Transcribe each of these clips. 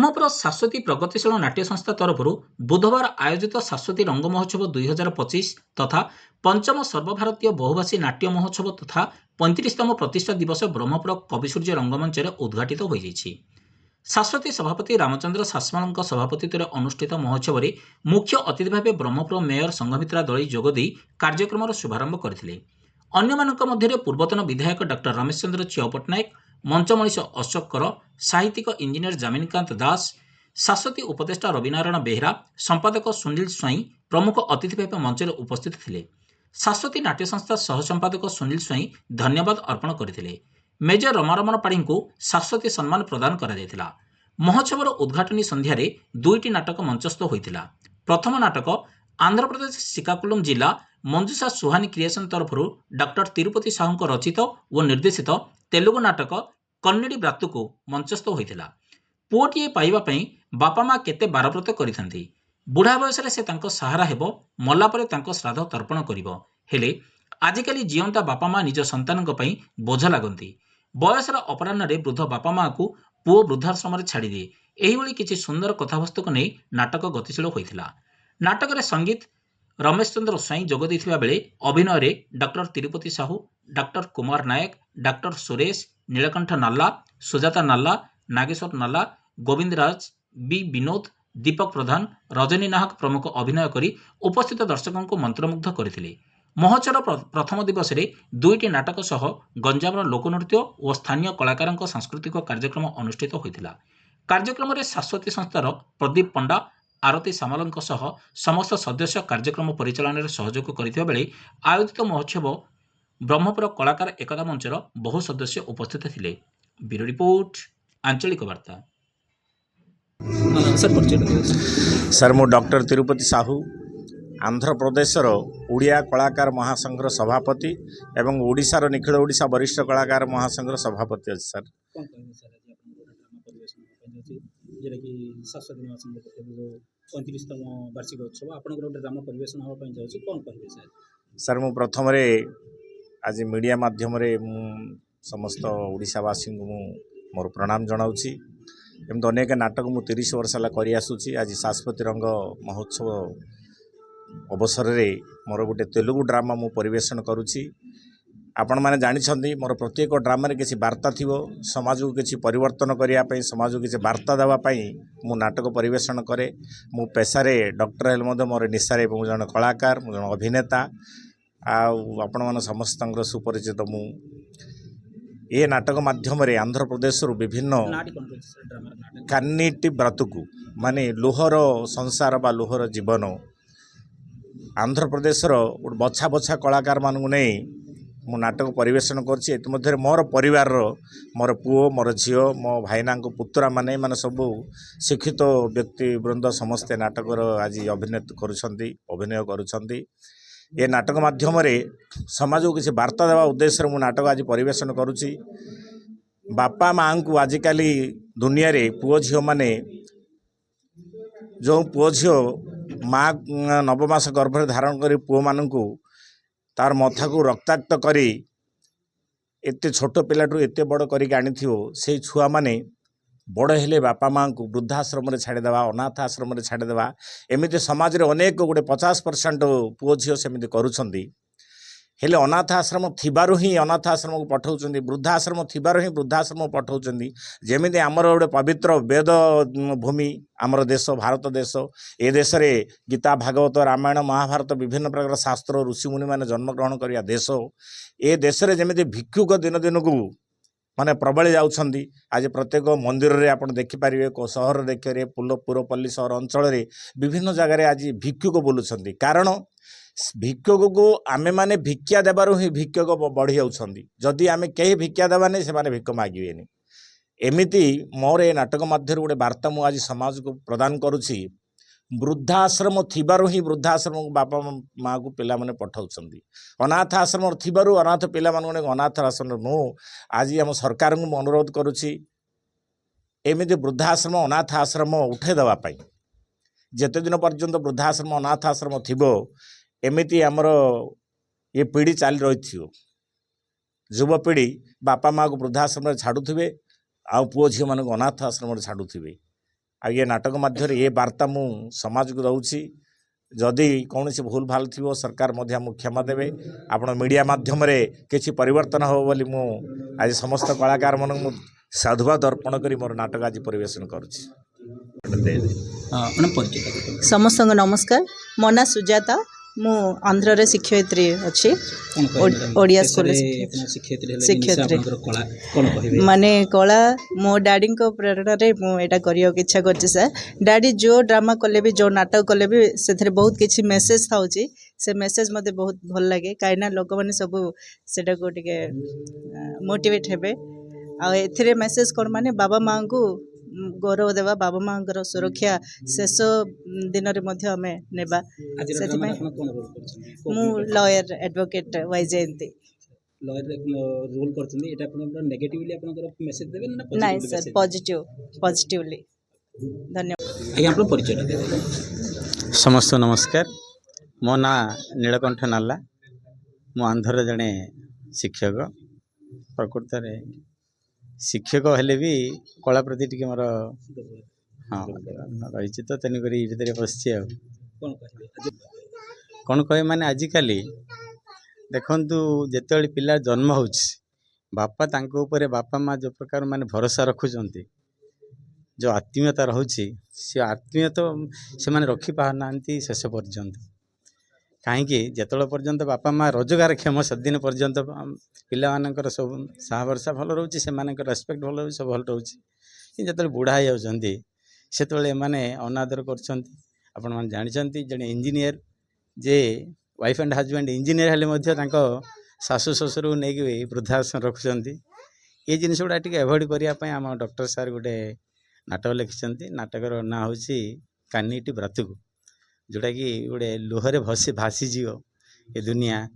ବ୍ରହ୍ମପୁର ଶାଶ୍ୱତୀ ପ୍ରଗତିଶୀଳ ନାଟ୍ୟ ସଂସ୍ଥା ତରଫରୁ ବୁଧବାର ଆୟୋଜିତ ଶାଶ୍ୱତୀ ରଙ୍ଗ ମହୋତ୍ସବ 2025 ତଥା ପଞ୍ଚମ ସର୍ବଭାରତୀୟ ବହୁଭାଷୀ ନାଟ୍ୟ ମହୋତ୍ସବ ତଥା 35ତମ ପ୍ରତିଷ୍ଠା ଦିବସ ବ୍ରହ୍ମପୁର କବିସୂର୍ଯ୍ୟ ରଙ୍ଗମଞ୍ଚରେ ଉଦ୍ଘାଟିତ ହୋଇଯାଇଛି। ଶାଶ୍ୱତୀ ସଭାପତି ରାମଚନ୍ଦ୍ର ଶାସମାଳଙ୍କ ସଭାପତିତ୍ୱରେ ଅନୁଷ୍ଠିତ ମହୋତ୍ସବରେ ମୁଖ୍ୟ ଅତିଥି ଭାବେ ବ୍ରହ୍ମପୁର ମେୟର ସଂଘମିତ୍ରା ଦଳେଇ ଯୋଗଦେଇ କାର୍ଯ୍ୟକ୍ରମର ଶୁଭାରମ୍ଭ କରିଥିଲେ। ଅନ୍ୟମାନଙ୍କ ମଧ୍ୟରେ ପୂର୍ବତନ ବିଧାୟକ ଡକ୍ଟର ରମେଶ ଚନ୍ଦ୍ର ଚ୍ୟାଉ ପଟ୍ଟନାୟକ, ମଞ୍ଚ ମଣିଷ ଅଶୋକ କର, ସାହିତ୍ୟିକ ଇଞ୍ଜିନିୟର ଜାମିନୀକାନ୍ତ ଦାସ, ଶାଶ୍ୱତୀ ଉପଦେଷ୍ଟା ରବିନାରାୟଣ ବେହେରା, ସମ୍ପାଦକ ସୁନୀଲ ସ୍ୱାଇଁ ପ୍ରମୁଖ ଅତିଥି ଭାବେ ମଞ୍ଚରେ ଉପସ୍ଥିତ ଥିଲେ। ଶାଶ୍ୱତୀ ନାଟ୍ୟ ସଂସ୍ଥା ସହ ସମ୍ପାଦକ ସୁନୀଲ ସ୍ୱାଇଁ ଧନ୍ୟବାଦ ଅର୍ପଣ କରିଥିଲେ। ମେଜର ରମାରମଣ ପାଢ଼ୀଙ୍କୁ ଶାଶ୍ୱତୀ ସମ୍ମାନ ପ୍ରଦାନ କରାଯାଇଥିଲା। ମହୋତ୍ସବର ଉଦ୍ଘାଟନୀ ସନ୍ଧ୍ୟାରେ ଦୁଇଟି ନାଟକ ମଞ୍ଚସ୍ଥ ହୋଇଥିଲା। ପ୍ରଥମ ନାଟକ ଆନ୍ଧ୍ରପ୍ରଦେଶ ଶ୍ରୀକାକୁଲମ ଜିଲ୍ଲା ମଞ୍ଜୁଷା ସୁହାନି କ୍ରିଏସନ ତରଫରୁ ଡକ୍ଟର ତିରୁପତି ସାହୁଙ୍କ ରଚିତ ଓ ନିର୍ଦ୍ଦେଶିତ ତେଲୁଗୁ ନାଟକ କନ୍ନିଡ଼ି ବ୍ରାତୁକୁ ମଞ୍ଚସ୍ଥ ହୋଇଥିଲା। ପୁଅଟିଏ ପାଇବା ପାଇଁ ବାପା ମା କେତେ ବାରବ୍ରତ କରିଥାନ୍ତି। ବୁଢ଼ା ବୟସରେ ସେ ତାଙ୍କ ସାହାରା ହେବ, ମଲା ପରେ ତାଙ୍କ ଶ୍ରାଦ୍ଧ ତର୍ପଣ କରିବ। ହେଲେ ଆଜିକାଲି ଜିଅନ୍ତା ବାପା ମା ନିଜ ସନ୍ତାନଙ୍କ ପାଇଁ ବୋଝ ଲାଗନ୍ତି। ବୟସର ଅପରାହ୍ନରେ ବୃଦ୍ଧ ବାପା ମାକୁ ପୁଅ ବୃଦ୍ଧାଶ୍ରମରେ ଛାଡ଼ିଦିଏ। ଏହିଭଳି କିଛି ସୁନ୍ଦର କଥାବସ୍ତୁକୁ ନେଇ ନାଟକ ଗତିଶୀଳ ହୋଇଥିଲା। ନାଟକରେ ସଙ୍ଗୀତ ରମେଶ ଚନ୍ଦ୍ର ସ୍ୱାଇଁ ଯୋଗ ଦେଇଥିବା ବେଳେ ଅଭିନୟରେ doctor Tirupati Sahu, doctor Kumar Nayak, doctor Suresh, Nilakantha Nalla, Sujata Nalla, Nageswar Nalla, Gobinda Raj, B Binod, Dipak Pradhan, Rajani Nahak ପ୍ରମୁଖ ଅଭିନୟ କରି ଉପସ୍ଥିତ ଦର୍ଶକଙ୍କୁ ମନ୍ତ୍ରମୁଗ୍ଧ କରିଥିଲେ। ମହୋତ୍ସବର ପ୍ରଥମ ଦିବସରେ ଦୁଇଟି ନାଟକ ସହ ଗଞ୍ଜାମର ଲୋକନୃତ୍ୟ ଓ ସ୍ଥାନୀୟ କଳାକାରଙ୍କ ସାଂସ୍କୃତିକ କାର୍ଯ୍ୟକ୍ରମ ଅନୁଷ୍ଠିତ ହୋଇଥିଲା। କାର୍ଯ୍ୟକ୍ରମରେ ଶାଶ୍ୱତୀ ସଂସ୍ଥାର ପ୍ରଦୀପ ପଣ୍ଡା, ଆରତୀ ସାମଲଙ୍କ ସହ ସମସ୍ତ ସଦସ୍ୟ କାର୍ଯ୍ୟକ୍ରମ ପରିଚାଳନାରେ ସହଯୋଗ କରିଥିବା ବେଳେ ଆୟୋଜିତ ମହୋତ୍ସବ ବ୍ରହ୍ମପୁର କଳାକାର ଏକତା ମଞ୍ଚର ବହୁ ସଦସ୍ୟ ଉପସ୍ଥିତ ଥିଲେ। ବ୍ୟୁରୋ ରିପୋର୍ଟ, ଆଞ୍ଚଳିକ ବାର୍ତ୍ତା। सर मु डॉक्टर तिरुपति साहू आंध्रप्रदेशर ओडिया कलाकार महासंघर सभापति एवं ओडिशार निखिल ओडिशा वरिष्ठ कलाकार महासंघर सभापति अच्छे सर। सर मु प्रथम आज मीडिया माध्यम समस्त ओडिशावासी मोर प्रणाम जनाऊँगी। एमती अनेक नाटक मु 30 वर्ष है कर आसूँ। आज शाश्वती रंग महोत्सव अवसर में मोर गोटे तेलुगु ड्रामा मु परिवेशन करुच्ची। आपण मैंने जानी मोर प्रत्येक ड्रामा किसी वार्ता थी, समाज को किसी परिवर्तन करने, समाज को किसी वार्ता देवाई मु नाटक परिवेशन करे। मु पेशार डॉक्टर हेल्ले मोर निशारे जन कलाकार, मु जन अभिनेता। आपण मान समस्त सुपरिचित मु ये नाटक माध्यम आंध्र प्रदेश विभिन्न कन्निटी ब्रातुकु माने लुहर संसार बा लुहर जीवन आंध्र प्रदेश बछा बछा कलाकार मानू नहीं मु नाटक परिवेशन करछि। मोर परिवार मोर पुओ, मोर झीओ, मो भाईना पुतरा माने माने सब शिक्षित व्यक्ति वृंद समस्ते नाटक आज अभिनय करुछंती। ये नाटक माध्यम समाज को किसी वार्ता देवा उद्देश्य मु नाटक आज परिवेशन करुच्ची। बापा माँ को आजिकल दुनिया रे पुओ झीओ माने जो पुओ झीओ माँ नवमास गर्भरे धारण कर पुओ मानू तार मथा को रक्ताक्त करी एते छोट पिलाठू एते बड़ करिक आनी से छुआ माने बड़ हेले बापा माँ को वृद्धाश्रम में छाड़देवा, अनाथ आश्रम में छाड़देवा। एमती समाज रे अनेक गोटे 50% पुओ झीओ सेमती करुछंती। हेले अनाथ आश्रम थिबारु ही अनाथ आश्रम को पठाउछंती, वृद्धाश्रम थिबारु ही वृद्धाश्रम पठाउछंती। जेमिति आमर गोटे पवित्र वेद भूमि आमर देश भारत देश, ए देश रे गीता, भागवत, रामायण, महाभारत विभिन्न प्रकार शास्त्र ऋषि मुनि माने जन्म ग्रहण करिया देश। ए देश रे जेमिति भिक्षुक दिन दिन को माने प्रबल जाउछंती। आज प्रत्येक मंदिर रे आपण देखिपारे, सहर देखिए पुरपल्ली सहर अंचल रे विभिन्न जगह रे आज भिक्षुक बोलुछंती। कारण भिक्षुक को आमे माने भिक्षा देबारु ही भिक्षुक बढ़ी जाउछंती। जदि आमे कहीं भिक्षा देबानी से माने भिक्ष मागिबेनी। एमिति मोर ए नाटक माध्यम गोटे वार्ता मु आज समाज को प्रदान करुछि। वृद्धाश्रम थिबारु ही वृद्धाश्रम को बापा माँ को पिला माने पठाउछंती। अनाथ आश्रम थिबारु अनाथ पिला माने अनाथ आश्रम मु आज आम सरकार को अनुरोध करुछि। एमिति वृद्धाश्रम अनाथ आश्रम उठे देवा पई जेते दिन पर्यंत वृद्धाश्रम अनाथ आश्रम थिबो एमिति आमर ये पीढ़ी चली रही थी। युवपीढ़ी बापा माँ को वृद्धाश्रम छाड़ुवे, आ पुओ झील मान अनाथ आश्रम छाड़ुवे। आ ये नाटक मध्य ये बार्ता मु समाज को दौची जदि कौन से भूल भाल थी सरकार क्षमा देवे आपण मीडिया माध्यम किसी परिवर्तन हो बोली मु आज समस्त कलाकार मन साधुवाद अर्पण करी मोर नाटक आज परिवेशन करुच्ची। समस्त नमस्कार मो ना सुजाता मु आंध्र रे शिक्षयित्री अच्छी ओडिया स्कूल शिक्षयित्री माने कला मो डैडी को प्रेरणा रे मु एटा करियो इच्छा करछि सर। डैडी जो ड्रामा कले भी जो नाटक कले भी से बहुत किछि मेसेज थाउची से मेसेज मते बहुत भल लागे काइना लोक माने सब सेटा को टिके मोटिवेट हेबे आ एथिरे मेसेज कोन माने बाबा मां को गौरव देवा बाबा माँ सुरक्षा शेष दिन में नेबा मु लॉयर एडवोकेट वाई जयंती रोल करछन एटा अपन नेगेटिवली अपन मेसेज देबे ना नहीं सर पॉजिटिवली धन्यवाद। आज्ञा अपन परिचय देबे। समस्त नमस्कार मो ना नीलकंठ नाला मु आंध्र जड़े शिक्षक प्रकृत शिक्षक हेले भी कला प्रति टी मोर हाँ रही तो तेणुक भितर बस कौन कहे माने आजिकाली देखंतु जेतेबेले पिला जन्म होछि बापा तांको ऊपर बापा माँ जो प्रकार माने भरोसा रखुचंती जो आत्मीयता रोचे से आत्मीयता से माने रखी पाना शेष पर्यंत कहीं जिते पर्यंत बापा माँ रोजगार क्षम सेदिन पर्यंत पिलाମାନଙ୍କର सब साहा भरसा भल रोचे से रेस्पेक्ट भल रोचे सब भल रोचे जो बुढ़ा हो जाती से मैंने अनादर कर जानते जड़े इंजीनियर जे वाइफ एंड हजबैंड इंजीनियर हेल्ले शाशु शशुर को लेकिन वृद्धाश्रम रखुंट ये जिन गुड़ा टे एवॉइड करने आम डॉक्टर सार गोटे नाटक लिखिं नाटकर ना हूँ कानीटी ब्रातुक जोटा कि गोटे लुहरे भासीजी ये दुनिया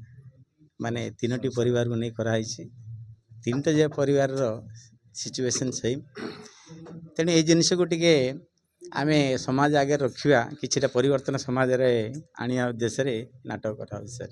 माने तीनोटी परिवार को नहीं कराई तीनटा जे परिवार सिचुएशन सेम तेणु ये जिनस को टिके आम समाज आगे रखा कि परिवर्तन समाज रे आनिया उद्देश्य नाटक करा सर।